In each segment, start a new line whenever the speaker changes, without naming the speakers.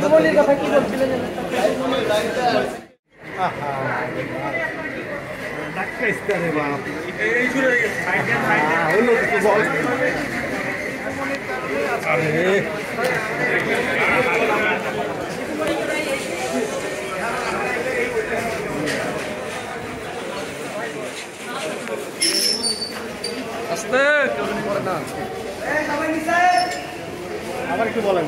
যুবলীর কথা কি বলছিলেন?
আস্তে
আবার একটু বলেন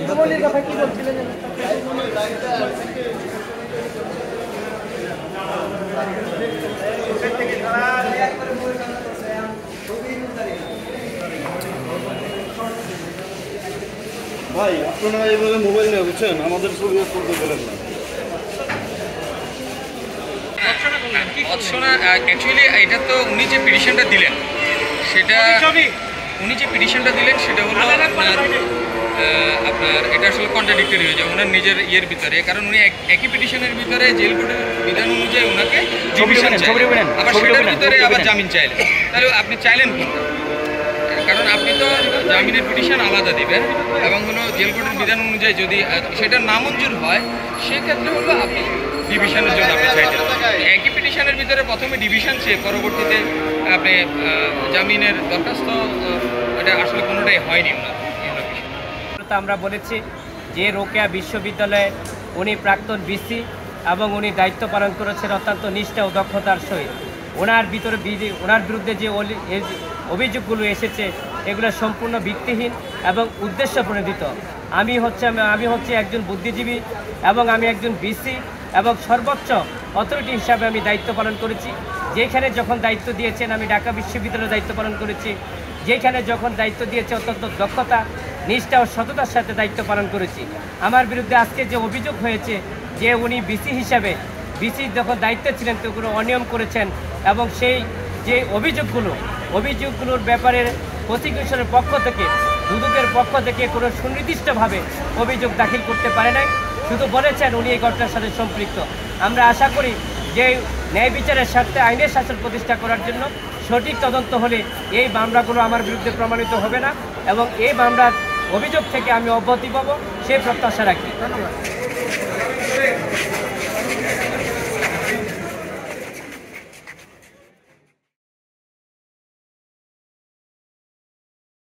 যুবলীর কথা কি বলছিলেন?
ভাই আপনারা এইভাবে মোবাইল নিয়ে বুঝছেন আমাদের ছবি করতে গেলেন না।
অপশনা অ্যাকচুয়ালি এটা তো উনি যে পিটিশনটা দিলেন সেটা হলো আপনার এটা আসলে কন্ট্রাডিক্টরি হয়ে যায় ওনার নিজের ইয়ের ভিতরে, কারণ উনি একই পিটিশনের ভিতরে জেল কোর্টের বিধান অনুযায়ী ওনাকে ডিভিশন চাইলেন, আবার সেটার ভিতরে আবার জামিন চাইলেন। তাহলে আপনি চাইলেন কোনটা? কারণ আপনি তো জামিনের পিটিশন আলাদা দিবেন এবং হলো জেল কোর্টের বিধান অনুযায়ী যদি সেটা নামঞ্জুর হয় সেক্ষেত্রে হলো আপনি ডিভিশনের জন্য আপনি চাইতেন। একই পিটিশনের ভিতরে প্রথমে ডিভিশন চেয়ে পরবর্তীতে আপনি জামিনের দরখাস্ত, এটা আসলে কোনোটাই হয়নি ওনার।
আমরা বলেছি যে রোকেয়া বিশ্ববিদ্যালয়ে উনি প্রাক্তন ভিসি এবং উনি দায়িত্ব পালন করেছেন অত্যন্ত নিষ্ঠা ও দক্ষতার সহিত। ওনার বিরুদ্ধে যে অভিযোগগুলো এসেছে এগুলো সম্পূর্ণ ভিত্তিহীন এবং উদ্দেশ্য প্রণোদিত। আমি হচ্ছে একজন বুদ্ধিজীবী এবং আমি একজন ভিসি এবং সর্বোচ্চ অথরিটি হিসাবে আমি দায়িত্ব পালন করেছি। যেখানে যখন দায়িত্ব দিয়েছেন আমি ঢাকা বিশ্ববিদ্যালয়ে দায়িত্ব পালন করেছি, যেখানে যখন দায়িত্ব দিয়েছে অত্যন্ত দক্ষতা, নিষ্ঠা ও সততার সাথে দায়িত্ব পালন করেছি। আমার বিরুদ্ধে আজকে যে অভিযোগ হয়েছে যে উনি ভিসি যখন দায়িত্বে ছিলেন তো কোনো অনিয়ম করেছেন এবং সেই যে অভিযোগগুলোর ব্যাপারে প্রসিকিউশনের পক্ষ থেকে দুদকের পক্ষ থেকে কোনো সুনির্দিষ্টভাবে অভিযোগ দাখিল করতে পারে নাই, শুধু বলেছেন উনি এই ঘটনার সাথে সম্পৃক্ত। আমরা আশা করি যে ন্যায় বিচারের স্বার্থে আইনের শাসন প্রতিষ্ঠা করার জন্য সঠিক তদন্ত হলে এই মামলাগুলো আমার বিরুদ্ধে প্রমাণিত হবে না এবং এই মামলার অভিযোগ থেকে আমি অব্যাহতি পাবো সেই প্রত্যাশা রাখি। ধন্যবাদ।